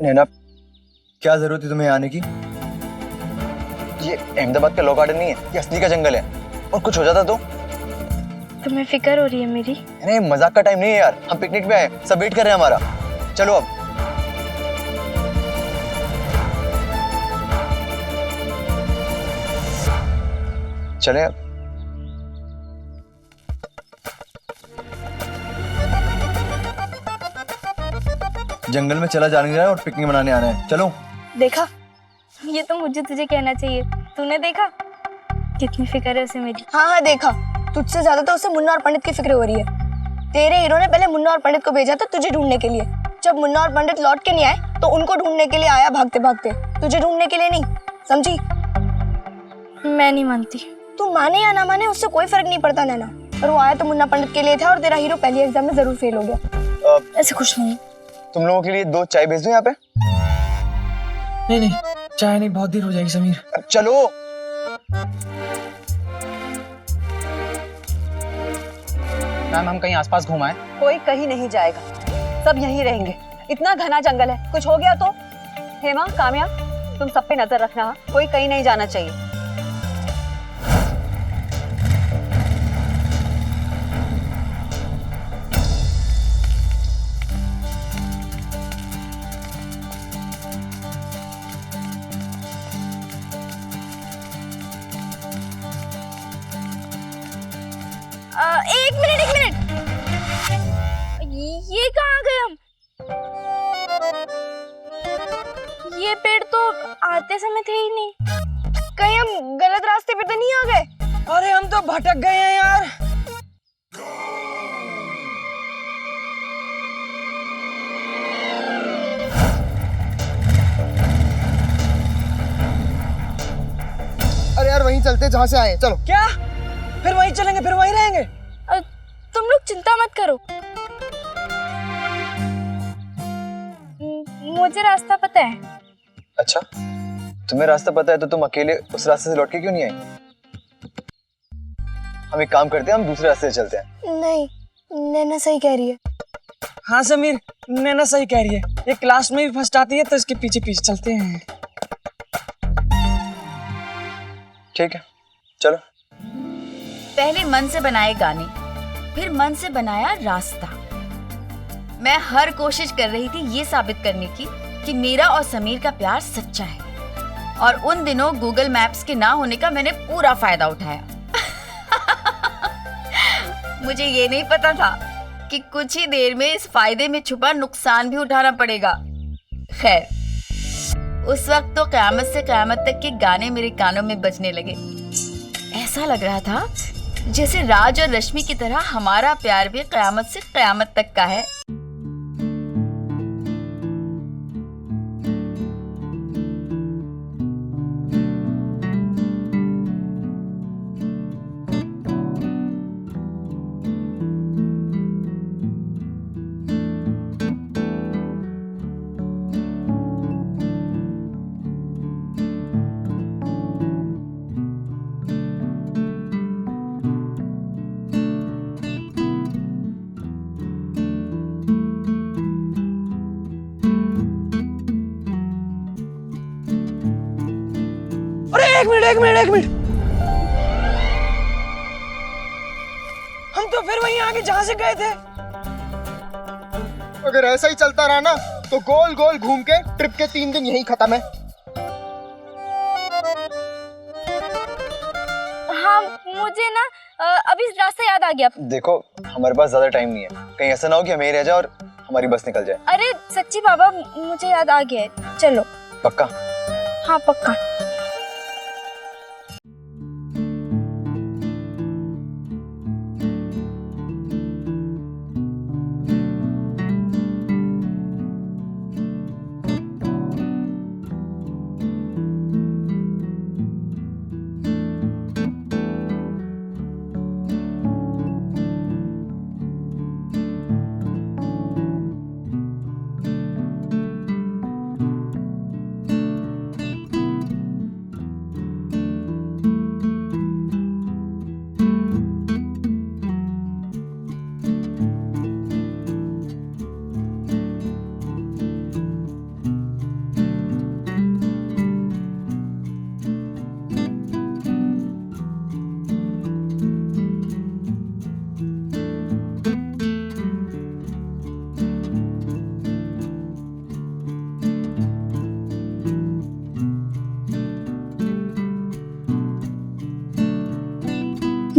नैना, क्या जरूरत है तुम्हें आने की? ये अहमदाबाद का लॉ गार्डन नहीं है, ये असली का जंगल है। और कुछ हो जाता तो? तुम्हें फिक्र हो रही है मेरी? नहीं, मजाक का टाइम नहीं है यार, हम पिकनिक पे आए, सब वेट कर रहे हैं हमारा। चलो अब। चले अब। जंगल में चला जाने रहा है और पिकनिक मनाने आना है, चलो। देखा, ये तो मुझे तुझे कहना चाहिए। तूने देखा कितनी फिक्र है उसे मेरी। हाँ हाँ देखा, तुझसे ज्यादा तो उसे मुन्ना और पंडित की फिक्र हो रही है। तेरे हीरो ने पहले मुन्ना और पंडित को भेजा था तुझे ढूंढने के लिए। जब मुन्ना और पंडित लौट के नहीं आए तो उनको ढूंढने के लिए आया भागते भागते, तुझे ढूंढने के लिए नहीं, समझी? मैं नहीं मानती। तू माने या ना माने उससे कोई फर्क नहीं पड़ता नैना, और वो आया तो मुन्ना पंडित के लिए था और तेरा हीरो पहली एग्जाम में जरूर फेल हो गया। ऐसे कुछ नहीं। तुम लोगों के लिए 2 चाय भेज दूं यहाँ पे? नहीं नहीं, चाय नहीं, बहुत देर हो जाएगी समीर। चलो। मैम, हम कहीं आसपास घुमाएं? कोई कहीं नहीं जाएगा, सब यहीं रहेंगे। इतना घना जंगल है, कुछ हो गया तो? हेमा, काम्या, तुम सब पे नजर रखना, कोई कहीं नहीं जाना चाहिए। एक मिनट। ये कहाँ गए हम? ये पेड़ तो आते समय थे ही नहीं। कहीं हम गलत रास्ते पे तो नहीं आ गए? अरे हम तो भटक गए हैं यार। अरे यार वहीं चलते जहाँ से आए, चलो। क्या? फिर वहीं चलेंगे, फिर वहीं रहेंगे? तुम लोग चिंता मत करो, मुझे रास्ता पता है। अच्छा, तुम्हें रास्ता पता है तो तुम अकेले उस रास्ते से लौट के क्यों नहीं आई? हम एक काम करते हैं, हम दूसरे रास्ते से चलते हैं। नहीं, नैना सही कह रही है। हाँ समीर, नैना सही कह रही है। ये क्लास में भी फर्स्ट आती है तो इसके पीछे पीछे चलते हैं। ठीक है, चलो। पहले मन से बनाए गाने, फिर मन से बनाया रास्ता। मैं हर कोशिश कर रही थी ये साबित करने की कि मेरा और समीर का प्यार सच्चा है। और उन दिनों गूगल मैप्स के ना होने का मैंने पूरा फायदा उठाया। मुझे ये नहीं पता था कि कुछ ही देर में इस फायदे में छुपा नुकसान भी उठाना पड़ेगा। खैर, उस वक्त तो क़यामत से क़यामत तक के गाने मेरे कानों में बजने लगे। ऐसा लग रहा था जैसे राज और रश्मि की तरह हमारा प्यार भी क़यामत से क़यामत तक का है। अरे एक मिनट। हम तो फिर वहीं आगे जहाँ से गए थे। अगर ऐसा ही चलता रहा ना तो गोल गोल घूम के ट्रिप के 3 दिन यहीं खत्म है। हाँ, मुझे ना अभी रास्ता याद आ गया। देखो, हमारे पास ज्यादा टाइम नहीं है, कहीं ऐसा ना हो कि हम यहीं रह जाए और हमारी बस निकल जाए। अरे सच्ची बाबा, मुझे याद आ गया है, चलो। पक्का? हाँ पक्का।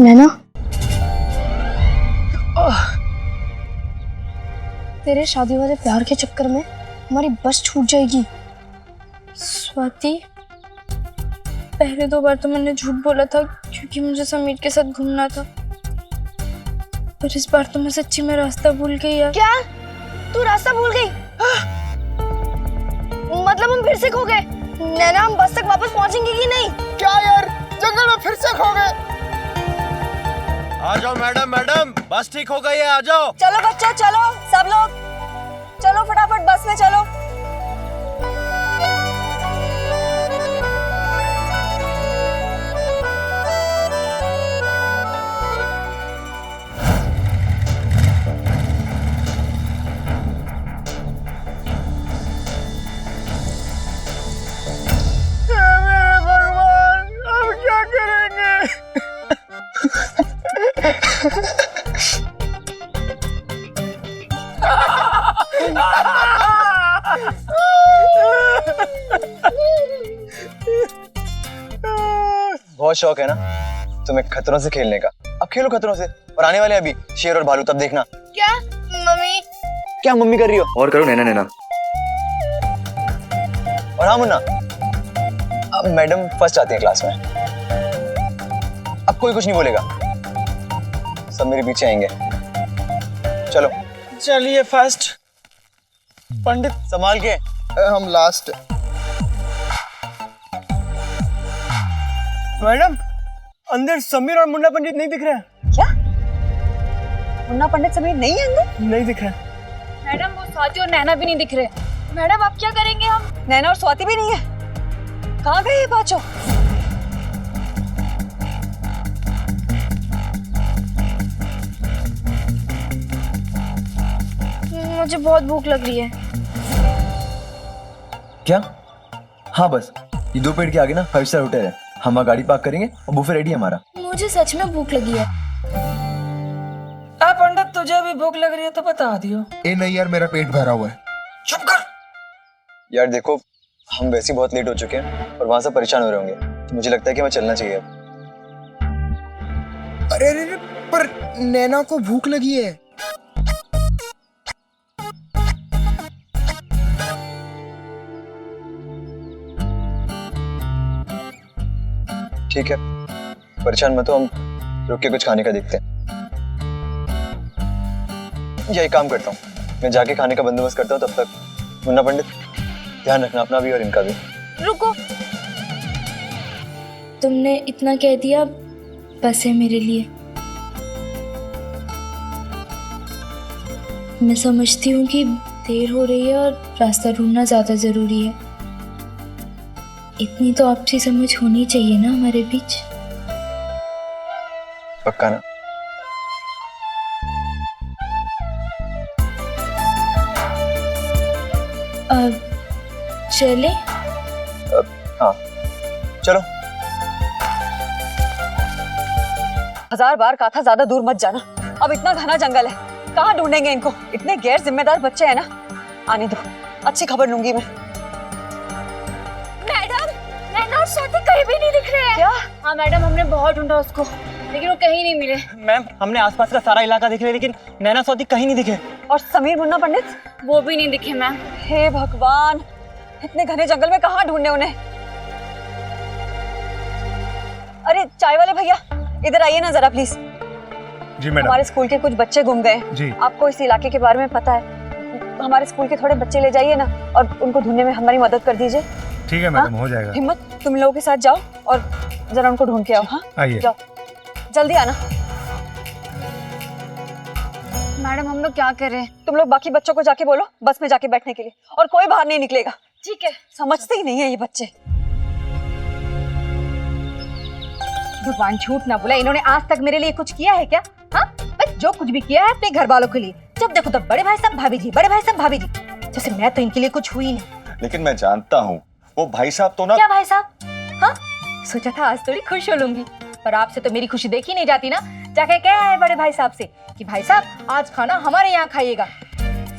नैना, तेरे शादी वाले प्यार के चक्कर में हमारी बस छूट जाएगी। स्वाति, पहले 2 बार तो मैंने झूठ बोला था क्योंकि मुझे समीर के साथ घूमना था, पर इस बार तो मैं सच्ची में रास्ता भूल गई यार। क्या? तू रास्ता भूल गई? मतलब हम फिर से खो गए? नैना, हम बस तक वापस पहुंचेंगे कि नहीं? क्या यार, जंगल में फिर से खो गए? आ जाओ मैडम, मैडम बस ठीक हो गई है, आ जाओ। चलो बच्चों, चलो सब लोग, चलो फटाफट बस में चलो। मेरे भगवान, अब क्या करेंगे? बहुत शौक है ना तुम्हें खतरों से खेलने का। अब खेलो खतरों से, और आने वाले अभी शेर और भालू, तब देखना। क्या मम्मी? क्या मम्मी कर रही हो? और करो नैना नैना। और हाँ मुन्ना, अब मैडम फर्स्ट आती है क्लास में, अब कोई कुछ नहीं बोलेगा, सब मेरे पीछे आएंगे। चलो चलिए फर्स्ट। पंडित संभाल के। हम लास्ट। मैडम, अंदर समीर और मुन्ना पंडित नहीं दिख रहे हैं। क्या? मुन्ना पंडित समीर नहीं है अंदर? नहीं दिख रहे। मैडम, वो स्वाति और नैना भी नहीं दिख रहे। मैडम, अब क्या करेंगे हम? नैना और स्वाति भी नहीं है। कहाँ गए ये पांचों? मुझे बहुत भूख लग रही है। क्या? हाँ बस ये 2 पेड़ के आगे ना 5 स्टार होटल है, हम वहाँ गाड़ी पार्क करेंगे और बुफे रेडी है हमारा। मुझे सच में भूख लगी है। पंडित, तुझे भी भूख लग रही है तो बता दियो। ए नहीं यार, मेरा पेट भरा हुआ है। चुप कर। यार देखो, हम वैसे ही बहुत लेट हो चुके हैं और वहां से परेशान हो रहे होंगे, तो मुझे लगता है कि हमें चलना चाहिए अब। अरे अरे अरे, पर नैना को भूख लगी है। ठीक है, परेशान मत हो, हम रुक के कुछ खाने का देखते हैं। यही काम करता हूँ, मैं जाके खाने का बंदोबस्त करता हूँ, तब तक मुन्ना पंडित ध्यान रखना अपना भी और इनका भी। रुको, तुमने इतना कह दिया, बस है मेरे लिए। मैं समझती हूँ कि देर हो रही है और रास्ता ढूंढना ज्यादा जरूरी है। इतनी तो आपसी समझ होनी चाहिए ना हमारे बीच। पक्का ना? अब चले? हाँ चलो। 1000 बार कहा था ज्यादा दूर मत जाना। अब इतना घना जंगल है, कहाँ ढूंढेंगे इनको? इतने गैर जिम्मेदार बच्चे हैं ना। आने दो, अच्छी खबर लूंगी मैं। मैडम, नैना और स्वाति कहीं भी नहीं दिख रहे हैं। क्या? हाँ मैडम, हमने बहुत ढूंढा उसको, लेकिन वो कहीं नहीं मिले। मैम, हमने आसपास का सारा इलाका देख लिया, लेकिन नैना स्वाति कहीं नहीं दिखे। और समीर मुन्ना पंडित? वो भी नहीं दिखे मैम। हे भगवान, इतने घने जंगल में कहाँ ढूंढने उन्हें? अरे चाय वाले भैया, इधर आइए ना जरा प्लीज। जी मैडम। हमारे स्कूल के कुछ बच्चे गुम गए। जी। आपको इस इलाके के बारे में पता है? हमारे स्कूल के थोड़े बच्चे ले जाइए ना, और उनको ढूंढने में हमारी मदद कर दीजिए। ठीक है मैडम, हो जाएगा। हिम्मत, तुम लोगों के साथ जाओ और जरा उनको ढूंढ के आओ। हाँ आइए। जाओ, जल्दी आना। मैडम, हम लोग क्या करें? तुम लोग बाकी बच्चों को जाके बोलो बस में जाके बैठने के लिए, और कोई बाहर नहीं निकलेगा। ठीक है। समझते ही नहीं है ये बच्चे। भगवान झूठ ना बोला, इन्होंने आज तक मेरे लिए कुछ किया है क्या? हाँ, बस जो कुछ भी किया है अपने घर वालों के लिए। जब देखो तब बड़े भाई साहब भाभी जी, बड़े भाई साहब भाभी जी, जैसे मैं तो इनके लिए कुछ हुई नहीं। लेकिन मैं जानता हूँ वो भाई साहब तो ना। क्या भाई साहब? हाँ, सोचा था आज थोड़ी खुश हो लूंगी, पर आपसे तो मेरी खुशी देखी नहीं जाती ना। जाके क्या है बड़े भाई साहब से कि भाई साहब आज खाना हमारे यहाँ खाइएगा।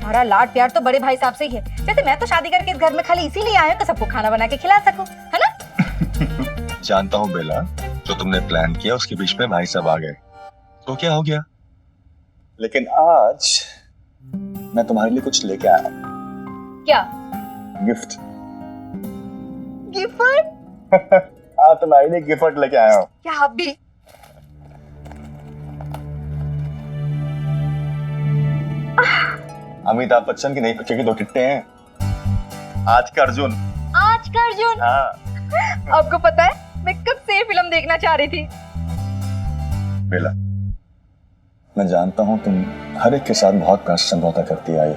सारा लाड प्यार तो बड़े भाई साहब से ही है। जैसे मैं तो शादी करके इस घर में खाली इसीलिए आया हूँ कि सबको खाना बना के खिला सकूं, है ना? जानता हूँ बेला, जो तुमने प्लान किया उसके बीच में भाई साहब आ गए तो क्या हो गया? लेकिन आज मैं तुम्हारे लिए कुछ लेके आया हूं। क्या? गिफ्ट। गिफ्ट? हाँ, तुम्हारे लिए गिफ्ट लेके आया हूँ। क्या आप भी? अमिताभ बच्चन की नई पिक्चर की 2 टिकटें हैं। आज का अर्जुन। आज का अर्जुन? हाँ। आपको पता है मैं कब से ये फिल्म देखना चाह रही थी। बेला, मैं जानता हूँ तुम हर एक के साथ बहुत प्यार से समझौता करती आई हो,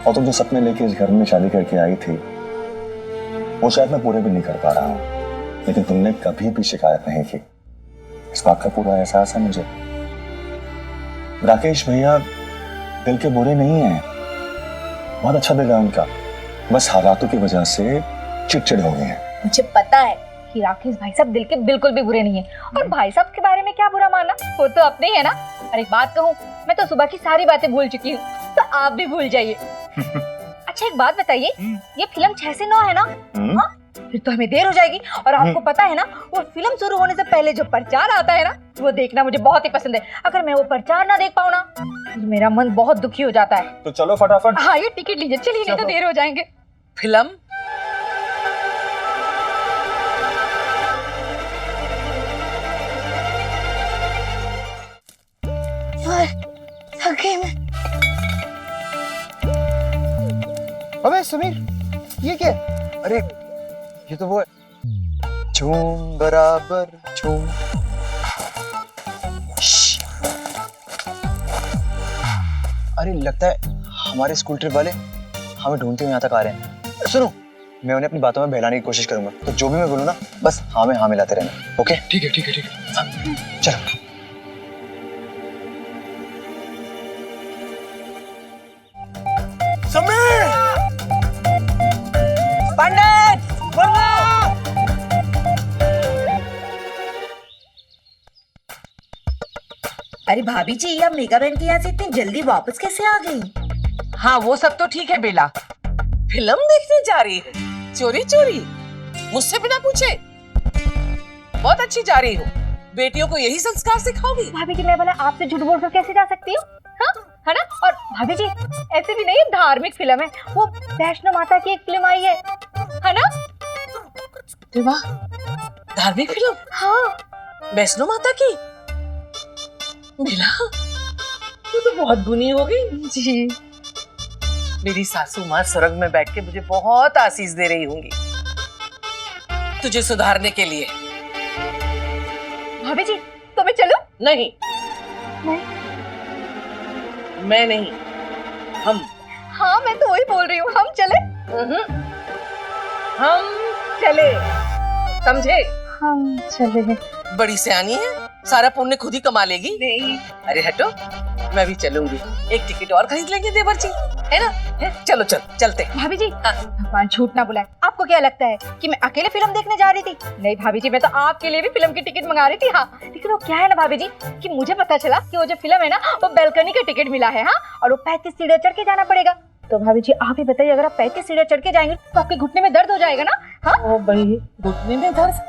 और तुम जो सपने लेके इस घर में शादी करके आई थी वो शायद मैं पूरे भी नहीं कर पा रहा हूँ, लेकिन तुमने कभी भी शिकायत नहीं की। इस बात का पूरा एहसास है मुझे। राकेश भैया दिल के बुरे नहीं हैं, बहुत अच्छा दिल है उनका, बस हालातों की वजह से चिड़चिड़ हो गए हैं। मुझे पता है कि राकेश भाई साहब दिल के बिल्कुल भी बुरे नहीं है, और भाई साहब के बारे में क्या बुरा मानना, वो तो अपने ही है ना। और एक बात कहूँ, मैं तो सुबह की सारी बातें भूल चुकी हूँ, तो आप भी भूल जाइए। अच्छा एक बात बताइए, ये फिल्म 6 से 9 है ना? हाँ? फिर तो हमें देर हो जाएगी, और आपको पता है ना वो फिल्म शुरू होने से पहले जो प्रचार आता है ना, वो देखना मुझे बहुत ही पसंद है। अगर मैं वो प्रचार ना देख पाऊँ ना तो मेरा मन बहुत दुखी हो जाता है। तो चलो फटाफट। हाँ, ये टिकट लीजिए, चलिए, नहीं तो देर हो जाएंगे। फिल्म? थक गई मैं। अबे समीर, ये क्या? अरे ये तो वो है, झूम बराबर झूम। श्श। अरे लगता है हमारे स्कूल ट्रिप वाले हमें ढूंढते हुए यहाँ तक आ रहे हैं। सुनो, मैं उन्हें अपनी बातों में बहलाने की कोशिश करूंगा, तो जो भी मैं बोलूँ ना बस हाँ में हाँ मिलाते रहना। ओके? ठीक है ठीक है ठीक है। चलो। समीर! पंडित! अरे भाभी जी, आप मेगा बहन के यहाँ से इतनी जल्दी वापस कैसे आ गई? हाँ वो सब तो ठीक है बेला, फिल्म देखने जा रही है चोरी चोरी, मुझसे बिना पूछे? बहुत अच्छी जा रही हो, बेटियों को यही संस्कार सिखाओगी? भाभी जी मैं भला आपसे झूठ बोलकर कैसे जा सकती हूँ? हाँ, है ना? और भाभी जी ऐसे भी नहीं, धार्मिक फिल्म है, वो वैष्णो माता की एक फिल्म आई है ना? वाह, धार्मिक फिल्म? हाँ। वैष्णो माता की? बेला, तू तो बहुत गुनी हो गई। जी। मेरी सासू माँ स्वर्ग में बैठ के मुझे बहुत आशीष दे रही होंगी तुझे सुधारने के लिए। भाभी जी तो मैं चलूं? नहीं, नहीं, मैं नहीं, हम। हाँ मैं तो वही बोल रही हूँ, हम चले? हम चले, समझे? हम चले। बड़ी सियानी है, सारा पुण्य खुद ही कमा लेगी। नहीं, अरे हटो, मैं भी चलूंगी, एक टिकट और खरीद लेंगे देवर जी, है ना? है? चलो चलते। भाभी जी भगवान झूठ ना बुलाए, आपको क्या लगता है कि मैं अकेले फिल्म देखने जा रही थी? नहीं भाभी जी, मैं तो आपके लिए भी फिल्म की टिकट मंगा रही थी। हाँ, लेकिन वो क्या है ना भाभी जी कि मुझे पता चला कि वो जो फिल्म है ना वो बैल्कनी का टिकट मिला है। हाँ, और वो 35 सीढ़ियां चढ़ के जाना पड़ेगा। तो भाभी जी आप ही बताइए, अगर आप 35 सीढ़ियां चढ़ के जाएंगे तो आपके घुटने में दर्द हो जाएगा ना? हाँ ओ भाई, घुटने में दर्द?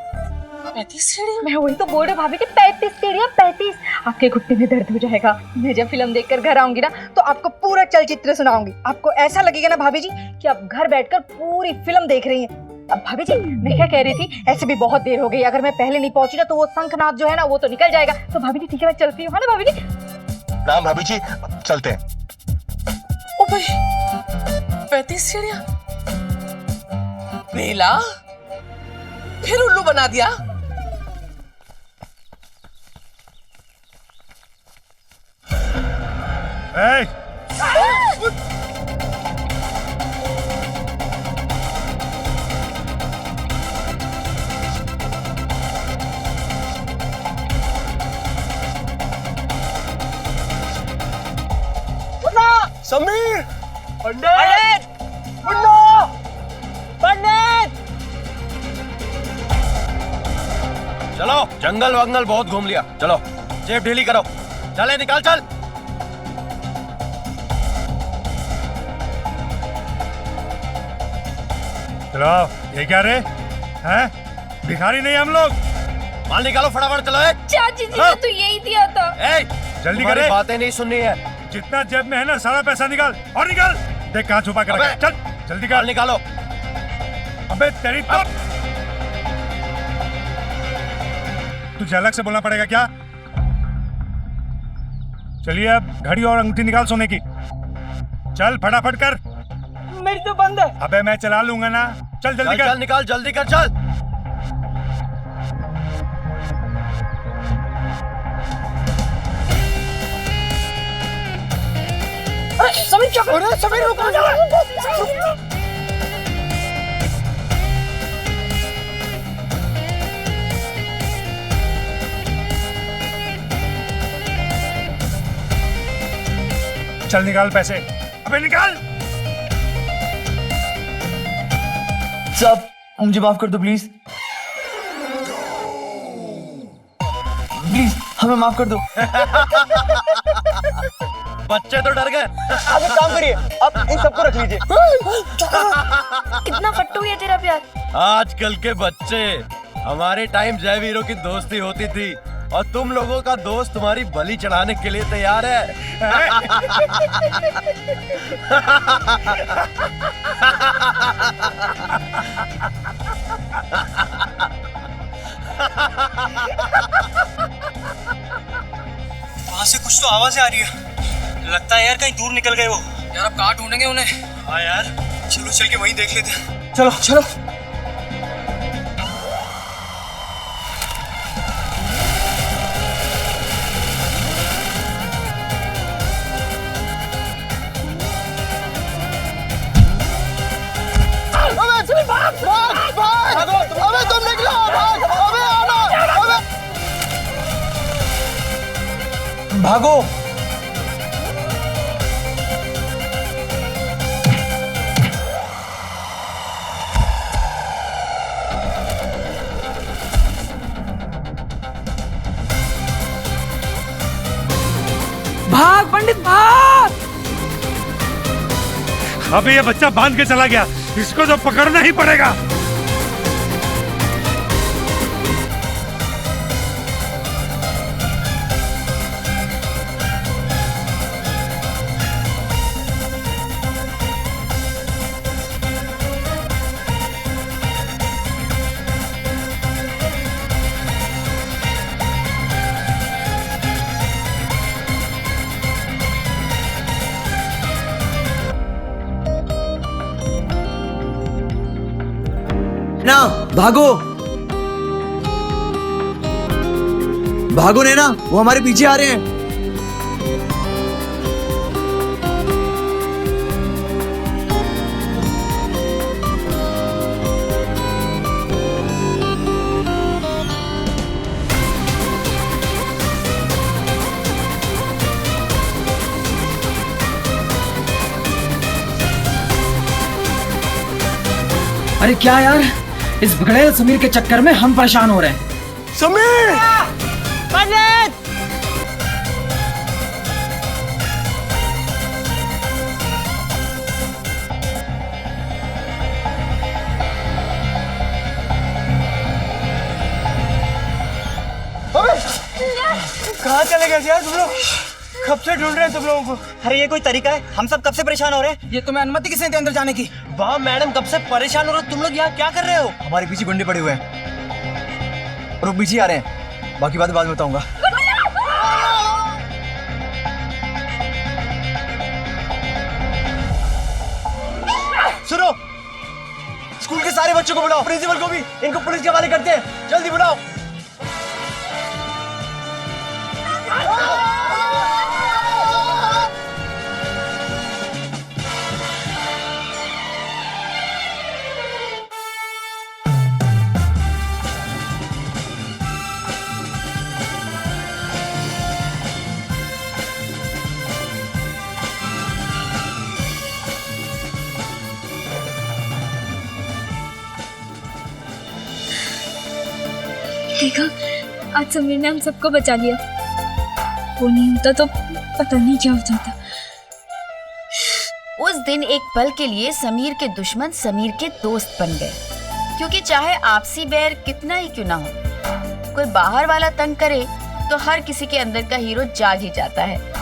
35 सीढ़ियां? मैं वही तो बोल रही हूँ भाभी जी, 35 सीढ़ियां, 35। आपके घुटने में दर्द हो जाएगा। मैं जब फिल्म देखकर घर आऊंगी ना तो आपको पूरा चलचित्र सुनाऊंगी। आपको ऐसा लगेगा ना भाभी जी कि आप घर बैठकर पूरी फिल्म देख रही हैं। अब भाभी जी मैं क्या कह रही थी, ऐसे भी बहुत देर हो गई, अगर मैं पहले नहीं पहुंची ना तो वो शंखनाद जो है ना वो तो निकल जाएगा। तो भाभी जी ठीक है, मैं चलती हूँ, है ना भाभी जी? ना भाभी जी, चलते हैं। ओ भाई, 35 सीढ़ियां? बेला, फिर उल्लू बना दिया। समीर! पंडित! पंडित! चलो, जंगल वंगल बहुत घूम लिया, चलो जेब ढीली करो, चले निकाल चल। चलो, ये क्या रे? हैं? भिखारी नहीं हम लोग। माल निकालो फटाफट, चलो। चाची जी ने तो यही दिया था। जल्दी करे, बातें नहीं सुननी है। जितना जेब में है ना सारा पैसा निकाल, और निकाल। देख कहाँ छुपा कर रखा है। चल जल्दी कर, निकालो। अबे तेरी तो तुझे अलग से बोलना पड़ेगा क्या? चलिए अब घड़ी और अंगूठी निकाल सोने की। चल फटाफट कर। मेरी तो बंद है। अबे मैं चला लूंगा ना। चल जल्दी कर। चल निकाल, जल्दी कर, चल। समीर क्या कर रहा है? समीर रुक जा। चल निकाल पैसे। अबे निकाल। साहब मुझे माफ कर दो प्लीज, प्लीज हमें माफ कर दो। बच्चे तो डर गए। आप एक काम करिए, आप इन सबको रख लीजिए। कितना फट्टू है तेरा प्यार। आजकल के बच्चे, हमारे टाइम जय वीरों की दोस्ती होती थी और तुम लोगों का दोस्त तुम्हारी बलि चढ़ाने के लिए तैयार है। वहाँ से कुछ तो आवाजें आ रही है, लगता है यार कहीं दूर निकल गए वो। यार अब कहाँ ढूंढेंगे उन्हें? हाँ यार चलो चल के वहीं देख लेते हैं। चलो चलो। अबे तुम निकलो, भाग। अबे आना। अबे भागो। भाग पंडित भाग। अबे ये बच्चा बांध के चला गया, इसको तो पकड़ना ही पड़ेगा। ना भागो, भागो नैना, वो हमारे पीछे आ रहे हैं। अरे क्या यार, इस बिगड़े समीर के चक्कर में हम परेशान हो रहे हैं। समीर! पंडित! कहाँ चले गए यार तुम लोग? कब से ढूंढ रहे हैं तुम लोगों को। अरे ये कोई तरीका है? हम सब कब से परेशान हो रहे हैं। ये तुम्हें अनुमति किसने दी अंदर जाने की? वाह मैडम, कब से परेशान हो रहे हो तुम लोग, यहाँ क्या कर रहे हो? हमारे पीछे गुंडे पड़े हुए हैं और वो पीछे आ रहे हैं। बाकी बातें बाद में बताऊंगा। सुनो, स्कूल के सारे बच्चों को बुलाओ, प्रिंसिपल को भी, इनको पुलिस के हवाले करते हैं। जल्दी बुलाओ। देखा, आज समीर ने हम सबको बचा लिया। वो नहीं होता तो पता नहीं क्या हो जाता। उस दिन एक पल के लिए समीर के दुश्मन समीर के दोस्त बन गए। क्योंकि चाहे आपसी बैर कितना ही क्यों ना हो, कोई बाहर वाला तंग करे तो हर किसी के अंदर का हीरो जाग ही जाता है।